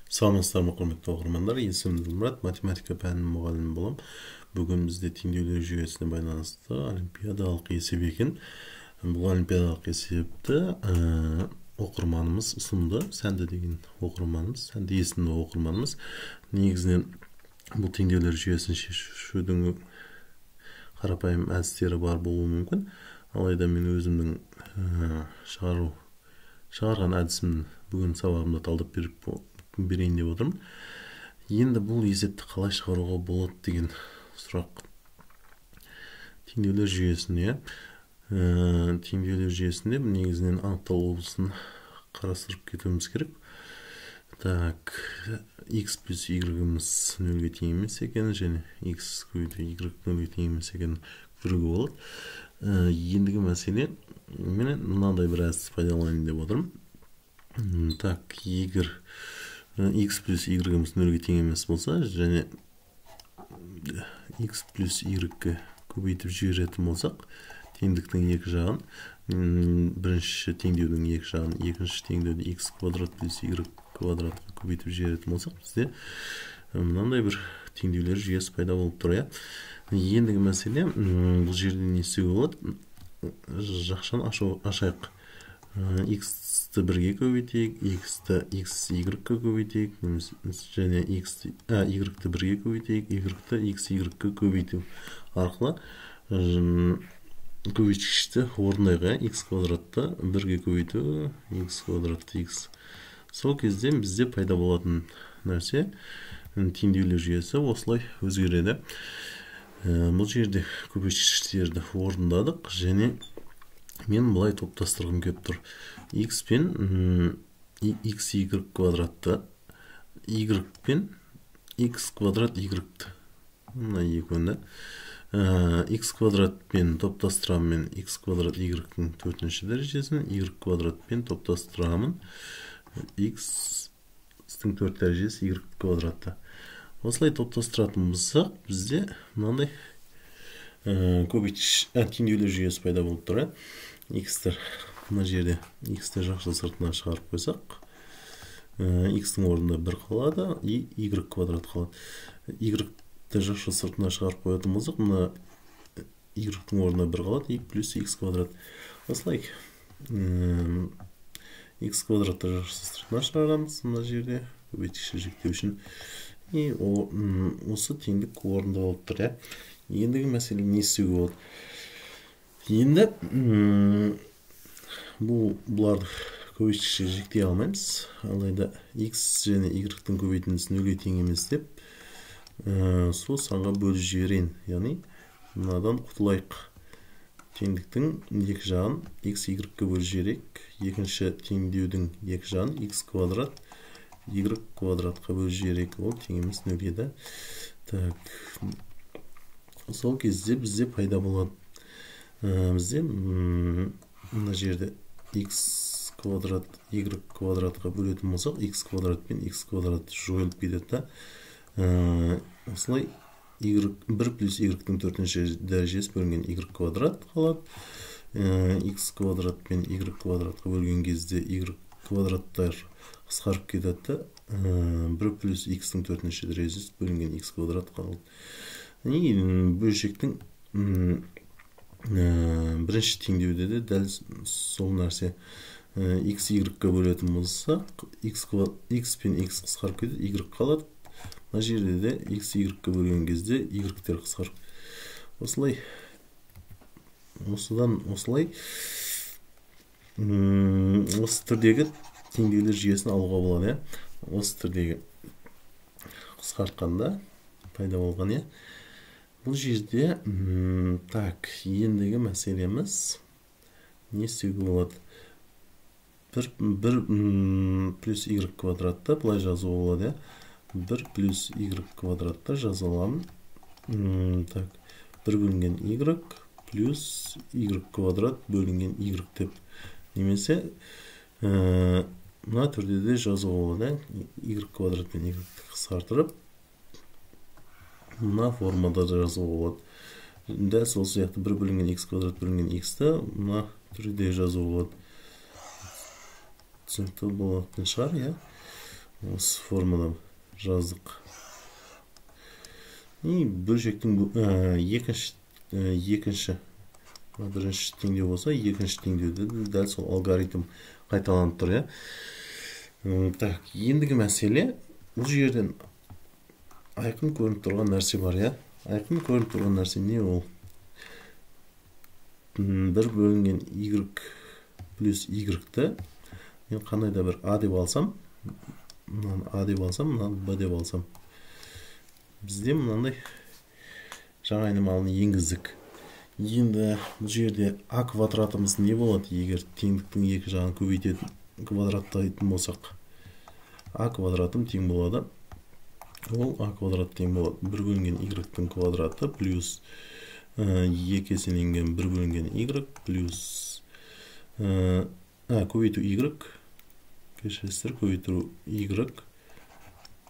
Саламатсыздар ма, құрметті оқырмандар. Есімім Ділмұрат, математика пәнінің мұғалімі боламын. Бүгін бізде теңдеулер жүйесіне байланысты олимпиадалық есеп екен. Бұл олимпиадалық есепті оқырманымыз ұсынды. Сәнді деген оқырманымыз, Сәнді есімді оқырманымыз. Негізінен бұл теңдеулер жүйесін шешудің қарапайым әдістері бар болуы мүмкін. Алайда мен өзімнің шығарған әдісімді бүгін сабағымда талдап берейін деп отырмын. Енді бұл есепті қалай шығаруға болады деген сұрақ. Теңдеулер жүйесіне негізінен анықталу облысын қарастырып кетуіміз керек. Так, x плюс y-іміз нөлге тең емес екенін және x көбейту y нөлге тең емес екенін көруге болады. Ендігі мәселе, мен мынандай бір әдісті пайдаланайын деп отырмын. Так, x плюс y-іміз нөлге тең емес болса, және x плюс y-ге көбейтіп жіберетін болсақ, теңдіктің екі жағын, бірінші теңдеудің екі жағын, екінші теңдеуді x квадрат плюс y квадратқа көбейтіп жіберетін болсақ, бізде мынандай бір теңдеулер жүйесі пайда болып тұр. Ендігі мәселе, бұл жерде не істеуге болады? Жақшаны ашайық. X-ті бірге көбейтейік, y-ті y-ге көбейтейік, және y-ті бірге көбейтейік, y-ті y-ге көбейту арқылы көбейткішті орындайық. X квадратты бірге көбейту, x квадратты x. Сол кезде бізде пайда болатын нәрсе, теңдеулер жүйесі осылай өзгереді. Бұл жерде көбейткіштерді орындадық, және мен бұлай топтастырғым келіп тұр. X пен x y квадратты, y пен x квадрат y-ті. Мұна екенді. X квадрат пен топтастырамын мен x квадрат y-тің төртінші дәрежесін, y квадрат пен топтастырамын x-тің төрт дәрежесі y квадратты. Осылай топтастыратын болсақ, бізде мынандай теңдеулер жүйесі пайда болып тұр. X-тер мына жерде x-тер жақшы сыртына шығарып қойсақ, x-тің орнында 1 қалады, y квадрат қалады. Y-ті жақшы сыртына шығарып қоятын болсақ, мына y-тің орнында 1 қалады, y плюс x квадрат. Осылай x квадратты жақшы сыртына шығарамыз мына жерде көбейткішті жіктеу үшін. Осы теңдік орында болып тұр. Ендігі мәселе не істеуге болады? Енді бұларды көбейткішті жіктей алмаймыз. Алайда x және y-тің көбейтіндісі нөлге тең емес деп, сол санға бөліп жіберейін. Яғни, мынадан құтылайық. Теңдіктің екі жағын x y-ге бөліп жіберейік. Екінші теңдеудің екі жағын x квадрат y квадратқа бөліп жіберейік. Ол тең емес нөлге де. Сол кезде бізде пайда болады. Бізде мына жерде x квадрат y квадратқа бөлетін болсақ, x квадрат пен x квадрат жойылып кетеді. Осылай 1 плюс y-тің төртінші дәрежесі бөлінген y квадрат қалады. X квадрат пен y квадратқа бөлген кезде y квадраттар қысқарып кетеді. 1 плюс x-тің төртінші дәрежесі бөлінген x квадрат қалады. Бөлшектің бірінші теңдеуде де дәл сол нәрсе. X y-ге бөлетін болсақ, x пен x қысқарып кетеді, y қалады. Мына жерде де x y-ге бөлген кезде y-тер қысқарып. Осылай осы түрдегі теңдеулер жүйесін алуға болады. Осы түрдегі қысқартқанда пайда болған. Бұл жерде ендігі мәселеміз не істеуге болады? 1 плюс y квадратты бұлай жазу болады. 1 плюс y квадратты жаза аламын. 1 бөлінген y плюс y квадрат бөлінген y деп. Немесе мына түрде де жазу болады. Y квадрат пен y қысқартырып, мына формада жазу болады. Дәл сол сияқты 1 бөлінген x квадрат бөлінген x-ті мына түрде жазу болады. Түсінікті болатын шығар. осы формада жаздық. Бөлшектің екінші бірінші теңдеу болса, екінші теңдеуде дәл сол алгоритм қайталанып тұр, иә. Так, ендігі мәселе, бұл жерден айқын көрініп тұрған нәрсе бар, иә. Айқын көрініп тұрған нәрсе не ол? Бір бөлінген y плюс y-ті мен қандай да бір a деп алсам, мынаны a деп алсам, мынаны b деп алсам, бізде мынандай жаңа айнымалыны енгіздік. Енді бұл жерде a квадратымыз не болады? Егер теңдіктің екі жағын көбейтетін квадраттайтын болсақ, a квадратым тең болады. Ол a квадрат тең болады. Бір бөлінген y-тің квадраты плюс екі еселенген бір бөлінген y плюс көбейту y, кешіресіздер, көбейту y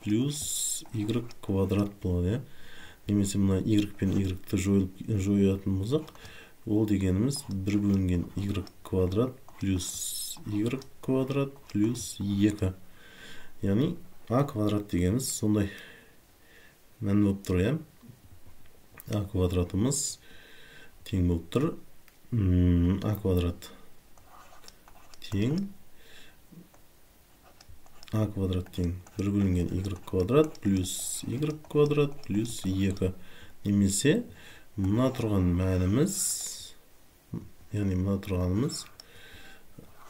плюс y квадрат болады, немесе мына y пен y-ті жоятын болсақ, ол дегеніміз бір бөлінген y квадрат плюс y квадрат плюс 2. Яғни a квадрат дегеніміз сондай мән болып тұр, иә. a квадратымыз тең болып тұр. a квадрат тең a квадрат тең бір бөлінген y квадрат плюс y квадрат плюс 2. Немесе мына тұрған мәніміз, яғни мына тұрғанымыз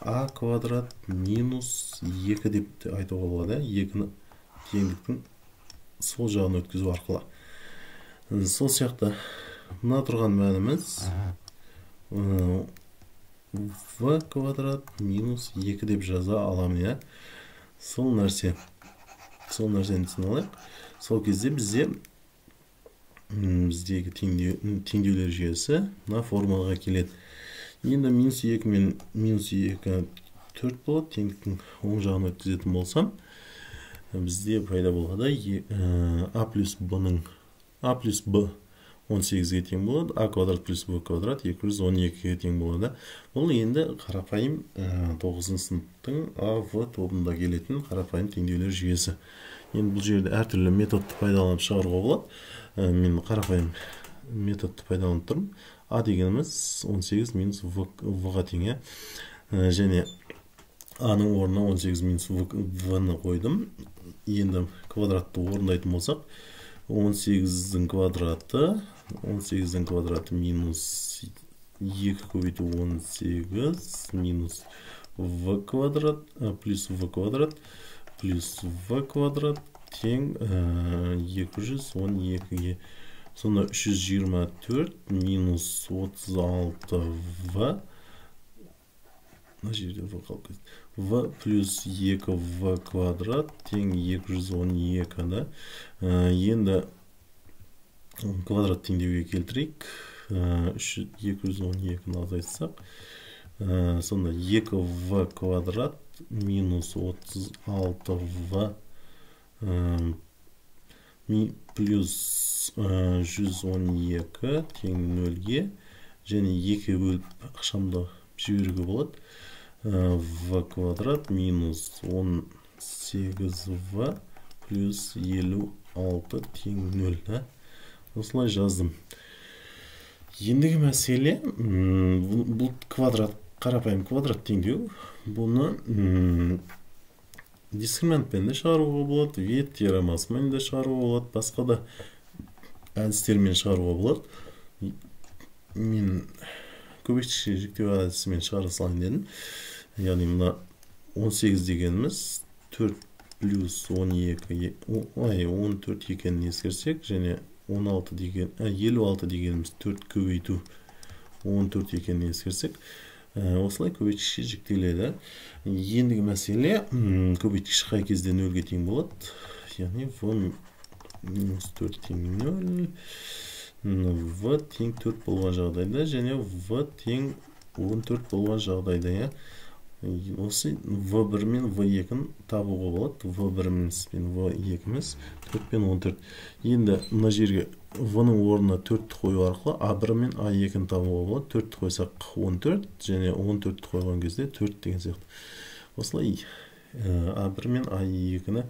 a квадрат минус 2 деп айтуға болады. 2-ні теңдіктің сол жағын өткізу арқылы. Сол сияқты мына тұрған мәніміз v квадрат минус 2 деп жаза аламын, иә. Сол нәрсені түсін алайық. Сол кезде біздегі теңдеулер жүйесі мына формулаға келеді. Енді минус 2 мен минус 2 4 болады. Теңдіктің оң жағын өткізетін болсам, бізде пайда болады a плюс b 18-ге тең болады. a квадрат плюс b квадрат 212-ге тең болады. Бұл енді қарапайым 9 сыныптың a, v тобында келетін қарапайым теңдеулер жүйесі. Енді бұл жерде әртүрлі методты пайдаланып шығаруға болады. Мен қарапайым методты пайдаланып тұрмын. a дегеніміз 18 минус v-ға тең, және a-ның орнына 18 минус v-ны қойдым. Енді квадратты орындайтын болсақ, 18-дің квадраты минус 2 көбейту 18 минус v квадрат плюс v квадрат плюс v квадрат тең 212-ге. Сонда 324 минус 36v, мына жерде v қалып кетті, v плюс 2v квадрат тең 212-да. Енді квадрат теңдеуге келтірейік. 212-ні азайтсақ, сонда 2v квадрат минус 36v плюс 112 тең 0-ге, және 2 бөліп ақшамды жіберуге болады. v квадрат минус 18v плюс 56 тең 0. Осылай жаздым. Ендігі мәселе, бұл квадрат, қарапайым квадрат теңдеу. Бұны дискриминантпен де шығаруға болады, вет теоремасымен де шығаруға болады, басқа да әдістермен шығаруға болады. Мен көбейтішке жіктеу әдісімен шығара салайын дедім. Яғни мына 18 дегеніміз 4 плюс 12, 14 екенін ескерсек, және 56 дегеніміз 4 көбейту 14 екенін ескерсек, осылай көбейтішке жіктеледі. Ендігі мәселе, көбейтіші қай кезде 0-ге тең болады. Яғни v минус 4 тең 0, v тең 4 болған жағдайда, және v тең 14 болған жағдайда. Осы v1 мен v2-ні табуға болады. v1-міз пен v2-міз 4 пен 14. Енді мына жерге v-ның орнына 4-ті қою арқылы a1 мен a2-ні табуға болады. 4-ті қойсақ 14, және 14-ті қойған кезде 4 деген сияқты. Осылай A1 мен A2-ні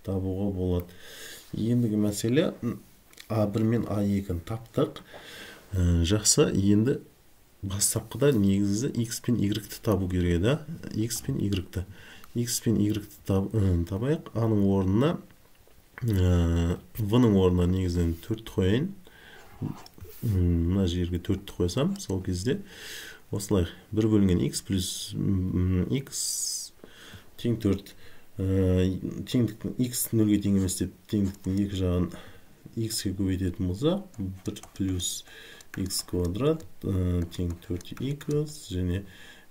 табуға болады. Ендігі мәселе A1 мен A2-ні таптық. Жақсы, енді бастапқыда негізі X пен Y-ті табу керек еді. X пен Y-ті. X пен Y-ті табайық. A-ның орнына V-ның орнына негізінен 4 қойайын. Мына жерге 4 қойсам, сол кезде осылай 1 бөлінген X плюс X тең 4. Теңдіктің X 0-ге тең емес деп, теңдіктің екі жағын X-ке көбейтетін болса, 1 плюс X квадрат тең 4X және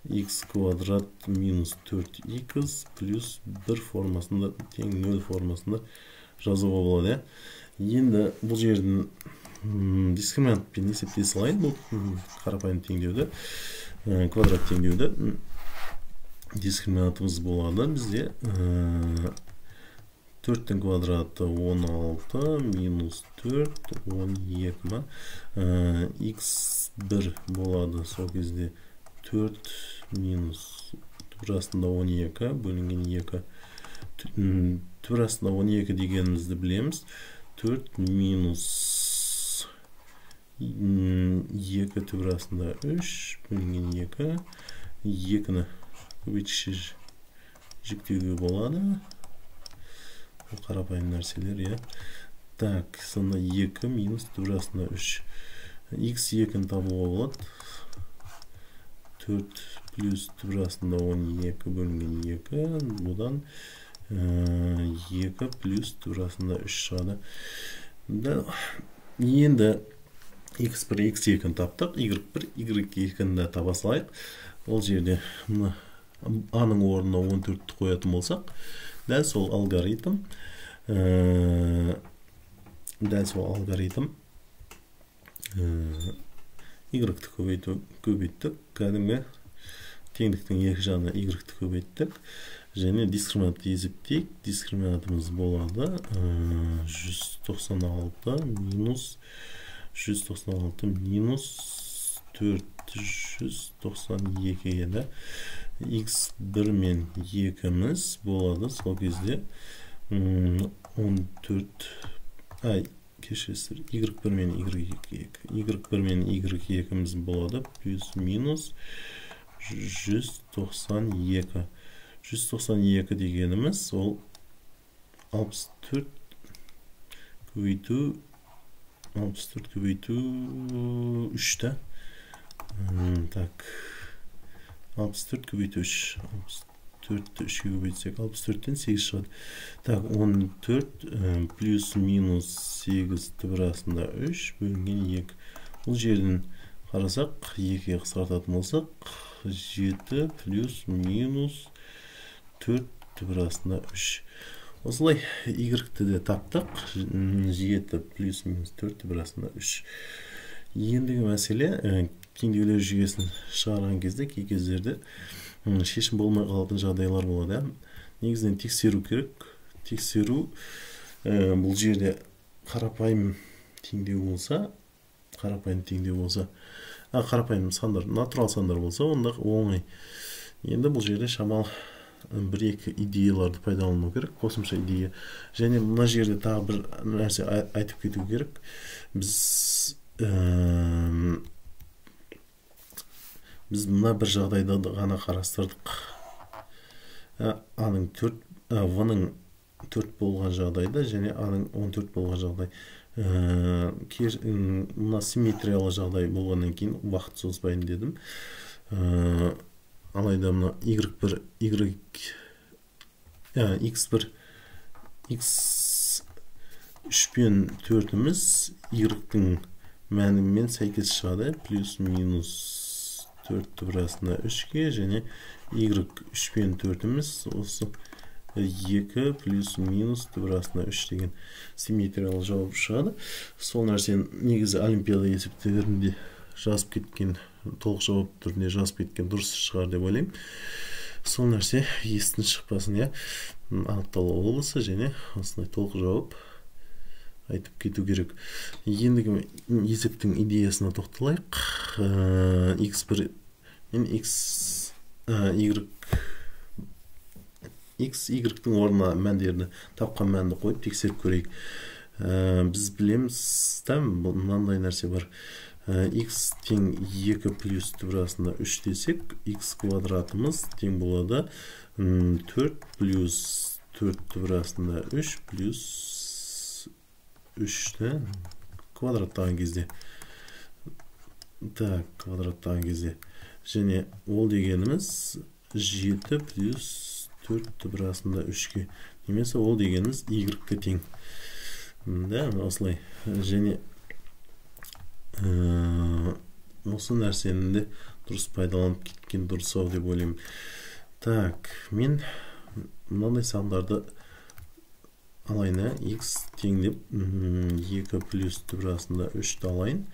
X квадрат минус 4X плюс 1 формасында тең 0 формасында жазуға болады. Енді бұл жердің дискриминантпен есептей салайын. Бұл қарапайым теңдеуді, квадрат теңдеуді дискриминантымыз болады. Бізде 4-тің квадраты 16 минус 4 12 ма. X1 болады. Сол кезде 4 минус турасында 12 бөлінген 2. Турасында 12 дегенімізді білеміз. 4 минус 2 турасында 3 бөлінген 2. 2-ні көбейтіші жүктеуге болады. Бұл қарапайым нәрселер, я. Так, сонда 2 минус турасында 3. X2-ні табуға болады. 4 плюс турасында 12 бөлінген 2. Бұдан 2 плюс турасында 3 шығады. Енді X1, X2-ні таптық. Y1, Y2-ні таба салайық. Ол жерде A-ның орнына 14-ті қоятын болсақ, дәл сол алгоритм Y-ті көбейттік. Кәдімгі теңдіктің екі жағына Y-ті көбейттік. Және дискриминантты есептейік. Дискриминантымыз болады 196 минус 492 еді. X1 мен 2-міз болады. Сол кезде 14 кешесір Y1 мен Y1 мен Y2-міз болады. Плюс минус 192. 192 дегеніміз ол 64 көбейту 3-та. Так, 64 көбейту 3. 64-ті 3-ке көбейтсек, 64-тен 8 шығады. Так, 14 плюс минус 8 турасында 3 бөлінген 2. Бұл жерден қарасақ, 2-ге қысқартатын болсақ, 7 плюс минус 4 турасында 3. Осылай Y-ті де таптық. 7 плюс минус 4 турасында 3. Ендігі мәселе теңдеулер жүйесін шығарған кезде, кей кездерде шешім болмай қалатын жағдайлар болады. Негізінен тексеру керек. Тексеру бұл жерде қарапайым теңдеу болса, қарапайым сандар, натурал сандар болса, онда оңай. Енді бұл жерде шамал 1-2 идеяларды пайдалану керек, қосымша идея. Және мына жерде тағы бір нәрсе айтып кету керек. Біз мына бір жағдайда ғана қарастырдық. V-ның 4 болған жағдайда және A-ның 14 болған жағдай. Мына симметриялы жағдай болғаннан кейін уақыт созбайын дедім. Алайда мына X1, X3 пен 4-міз Y-тің мәнімен сәйкес шығады. Плюс минус 4 турасында 3-ке және Y3 пен 4-міз осы 2 плюс минус турасында 3 деген симметриялы жауап шығады. Сол нәрсені негізі олимпиада есептерінде жазып кеткен, толық жауап түрінде жазып кеткен дұрыс шығар деп ойлаймын. Сол нәрсе естің шықпасын, анықталу олысы және осындай толық жауап айтып кету керек. Ендігі есептің идеясына тоқталайық. X1 мен Y x y-тің орнына мәндерді тапқан мәнді қойып тексеріп көрейік. Біз білеміз да мынандай нәрсе бар. X тең 2 плюс түбірасында 3 десек, x квадратымыз тең болады 4 плюс 4 түбірасында 3 плюс 3-ті квадраттаған кезде. Так, квадраттаған кезде. Және ол дегеніміз 7 плюс 4 түбірасында 3-ке. Немесе ол дегеніміз y-ке тең. Да, осылай. Және осы нәрсені дұрыс пайдаланып кеткен дұрыс ау деп ойлаймын. Так, мен мынандай сандарды алайын, x тең деп 2 плюс түбірасында 3-ті алайын.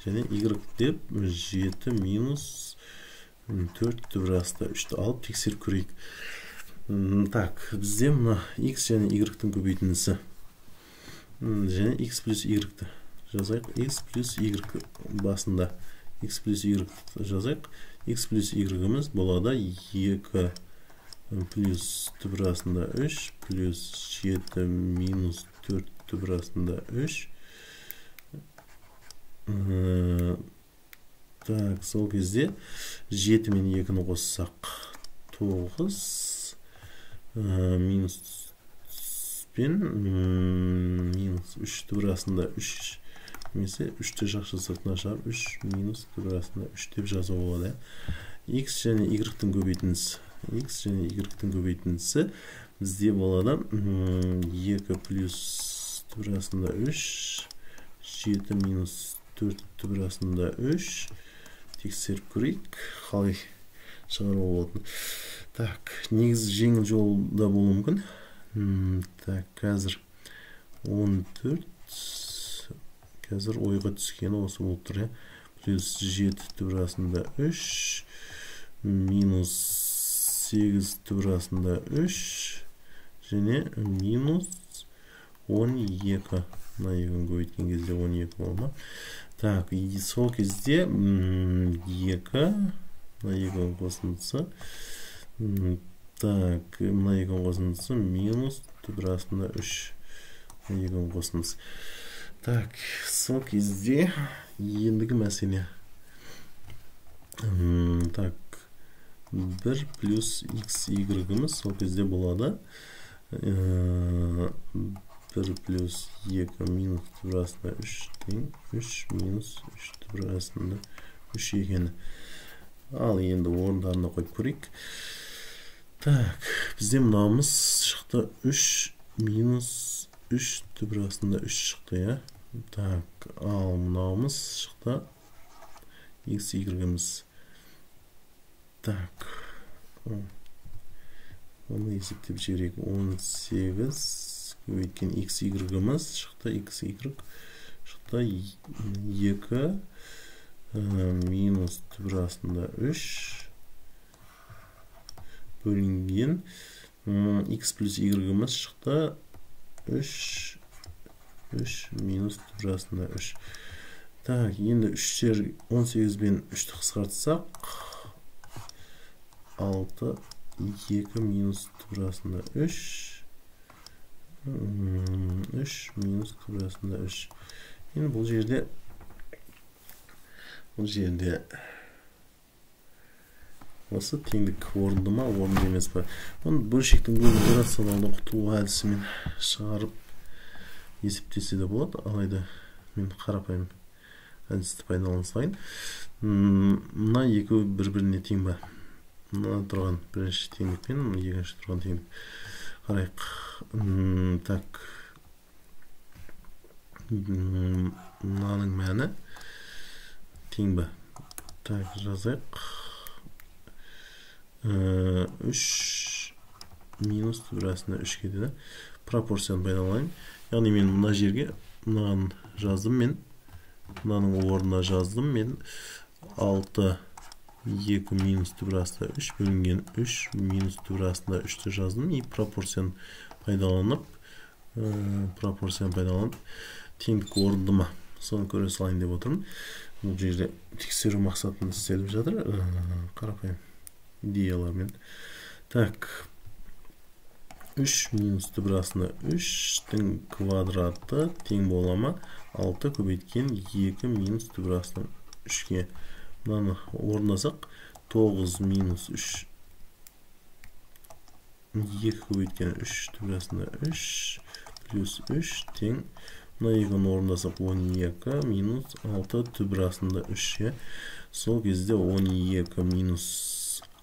Және y деп 7 минус 4 түбірасында 3-ті алып тексеріп көрейік. Так, бізде мына x және y-тің көбейтіндісі. Және x плюс y-ті жазайық. X плюс y басында x плюс y жазайық. X плюс y-іміз болады 2 плюс түбірасында 3 плюс 7 минус 4 түбірасында 3. Так, сол кезде 7 мен 2-ні қоссақ 9 минус пен минус 3 түбірасында 3 немесе 3-ті жақшы сыртына шығарып 3 минус түбірасында 3 деп жазу болады. X және y-тің көбейтіндісі. X және y-тің көбейтіндісі бізде болады 2 плюс түбірасында 3 7 минус 4 түбірасында 3 тексеріп көрейік. Қалай шығару болатын. Так, негіз жеңіл жолда болуы мүмкін. Так, қазір 14 қазір ойға түскені осы болып тұр. Плюс 7 түбірасында 3 минус 8 түбірасында 3 және минус 12. Мына егін көбейткен кезде 12 болма. Так, сол кезде 2 мына егін қосындысы. Так, мына егін қосындысы минус түбірасында 3 егін қосындысы. Так, сол кезде ендігі мәселе. Так, 1 плюс x y-іміз сол кезде болады 1 плюс 2 минус түбірасында 3 тең 3 минус 3 түбірасында 3 екені. Ал енді орындарына қойып көрейік. Так, бізде мынауымыз шықты 3 минус 3 түбірасында 3 шықты, я? Так, ал мынауымыз шықты x y-іміз. Так, оны есептеп жіберейік. 18 көбейткен x y-іміз шықты x y шықты 2 минус түбірасында 3 бөлінген x плюс y-іміз шықты 3 минус түбірасында 3. Так, енді 18 бен 3-ті қысқартсақ 6 2 минус түбірасында 3 минус түбірасында 3. Енді бұл жерде осы теңдік орынды ма, орынды емес па? Оны бөлшектің бөлігін рационалды құтылу әдісімен шығарып есептесе де болады. Алайда мен қарапайым әдісті пайдалансайын. Мына екеуі бір-біріне тең ба? Мына тұрған бірінші теңдік пен екінші тұрған теңдік. Қарайық. Так. Мынаның мәні тең ба? Так, жазайық. 3 минус түбірасында 3 деді. Пропорцияны пайдаланайын. Яғни мен мына жерге мынаны жаздым мен. Мынаның орнына жаздым мен. 6 2 минус түбірасында 3 бөлінген 3 минус түбірасында 3-ті жаздым. И пропорцияны пайдаланып теңдік орынды ма? Соны көре салайын деп отырмын. Бұл жерде тексеру мақсатында істеліп жатыр. Қарапайым идеялармен. Так. 3 минус түбір астында 3-тің квадраты тең бола ма? 6 көбейткен 2 минус түбір астында 3-ке. Мынаны орындасақ, 9 минус 3 2 көбейткен 3 түбір астында 3 плюс 3 тең. Мына екіні орындасақ 12 минус 6 түбір астында 3. Сол кезде 12 минус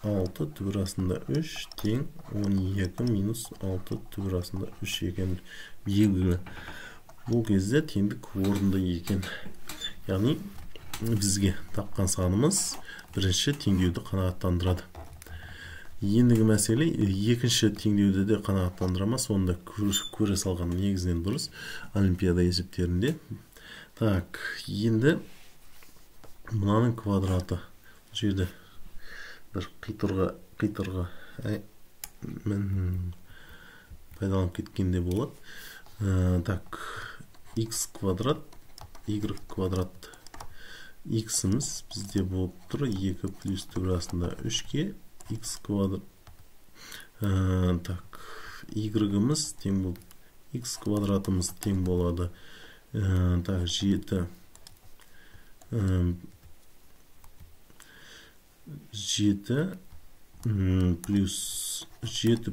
6 түбір астында 3 тең 12 минус 6 түбір астында 3 екен белгілі. Бұл кезде теңдік орынды екен. Яғни бізге тапқан санымыз бірінші теңдеуді қанағаттандырады. Ендігі мәселе екінші теңдеуді де қанағаттандырамас, онда көре салған негізінен дұрыс олимпиада есептерінде. Так, енді мынаның квадраты жерде бір қитырға пайдаланып кеткенде болады. Так, x квадрат, y квадрат. X-іміз бізде болып тұр 2 плюс түбір астында 3-ке, x квадрат. Так, y-іміз тең болып, x квадратымыз тең болады. Так, 7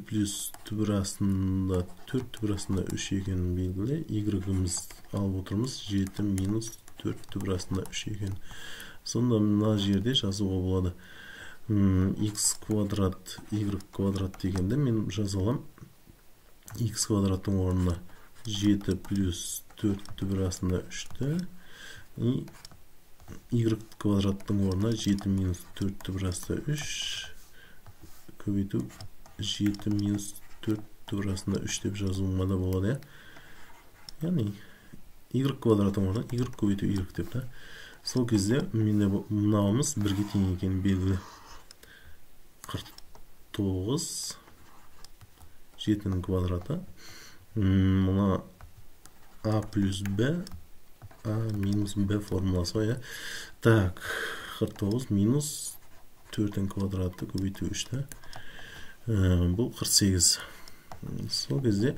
плюс түбір астында 4 түбір астында 3 екенін белгілі. Y-іміз алып отырмыз 7 минус 4 түбір астында 3 екен. Сонда мына жерде жазуға болады. X квадрат, y квадрат дегенде мен жазалам. X квадраттың орнына 7 плюс 4 түбір астында 3-ті. Y квадраттың орнына 7 минус 4 түбір астында 3 көбейту 7 минус 4 түбір астында 3 деп жазуыма да болады. Яғни y квадраттың орнына y көбейту y деп та. Сол кезде мынауымыз бірге тең екен белгілі. 49 7-нің квадраты. Мына a плюс b, a минус b формуласы ғой. Так, 49 минус 4-нің квадраты көбейту 3-ті. Бұл 48. Сол кезде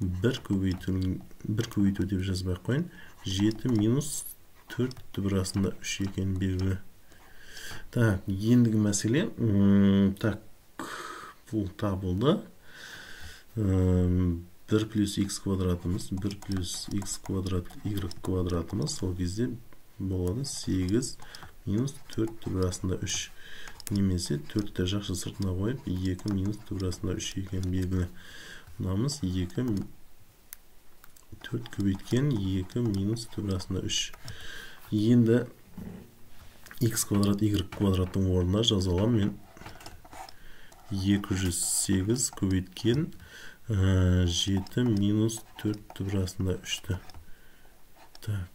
1 көбейту деп жазбай қойын. 7 минус 4 түбір астында 3 екен белгілі. Так, ендігі мәселе. Так, бұл табылды. 1 плюс x квадратымыз, 1 плюс x квадрат, y квадратымыз. Сол кезде болады 8 минус 4 түбір астында 3. Немесе 4-ті жақшы сыртына қойып, 2 минус түбір астында 3 екен белгілі. Мынамыз 4 көбейткен 2 минус түбір астында 3. Енді x квадрат, y квадраттың орнына жазалам мен 208 көбейткен 7 минус 4 түбір астында 3-ті. Так.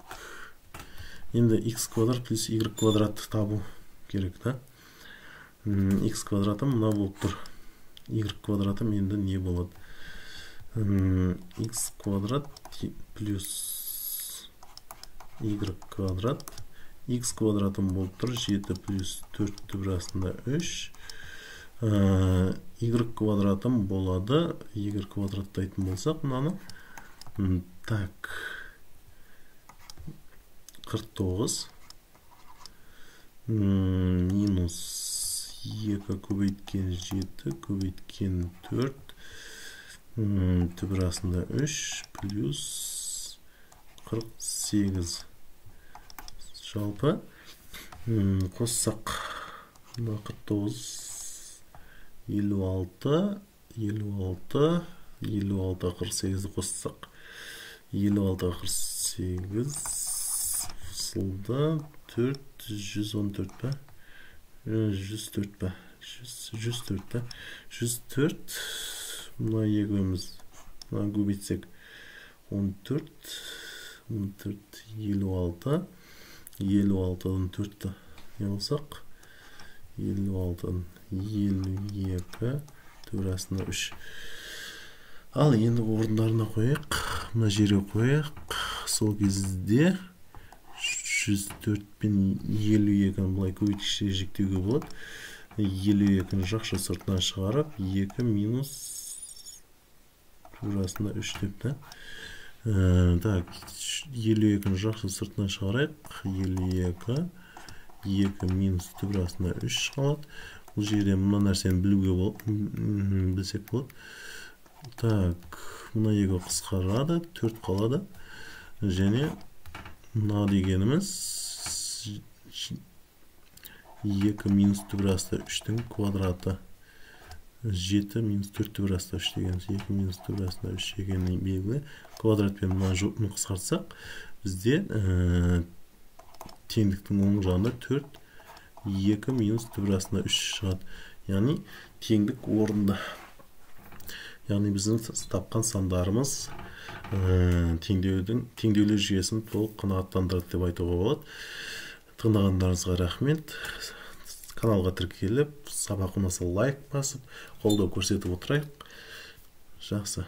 Енді x квадрат плюс y квадрат табу керек та. X квадратым мына болып тұр. Y квадратым енді не болады? X квадрат плюс y квадрат. X квадратым болып тұр 7 плюс 4 түбір астында 3. Y квадратым болады. Y квадраттайтын болсақ мынаны. Так. 49 минус 2 көбейткен 7 көбейткен 4 түбір астында 3 плюс 48. Жалпы қоссақ 49 56 48 қоссақ 56 48 4 114 па? 104 па? 104 па? 104 мына егіміз мына көбейтсек 14 56 56-дан 4-ті не болсақ 56-дан 52 түбір астында 3. Ал енді орындарына қойық, мына жерге қойық. Сол кезде 104 пен 52-ні бұлай көбейтішке жіктеуге болады. 52-ні жақшы сыртынан шығарып, 2 минус турасында 3 деп та. Так, 52-ні жақсы сыртынан шығарайық. 52, 2 минус турасында 3 қалады. Бұл жерде мұна нәрсені білсек болады. Так, мұна 2 қысқарады, 4 қалады. Және мұна дегеніміз 2 минус турасында 3-тің квадраты. 7 минус 4 турасында 3 дегеніміз 2 минус турасында 3 дегеннің белгілі. Квадратпен мұны қысқартсақ, бізде теңдіктің оң жағында 4, 2 минус турасында 3 шығады. Яғни теңдік орында. Яғни біздің тапқан сандарымыз теңдеулер жүйесін толық қанағаттандырады деп айтуға болады. Тыңдағандарыңызға рахмет. Каналға тіркеліп, сабақ ұнаса лайк басып, қолдау көрсетіп отырайық. Жақсы.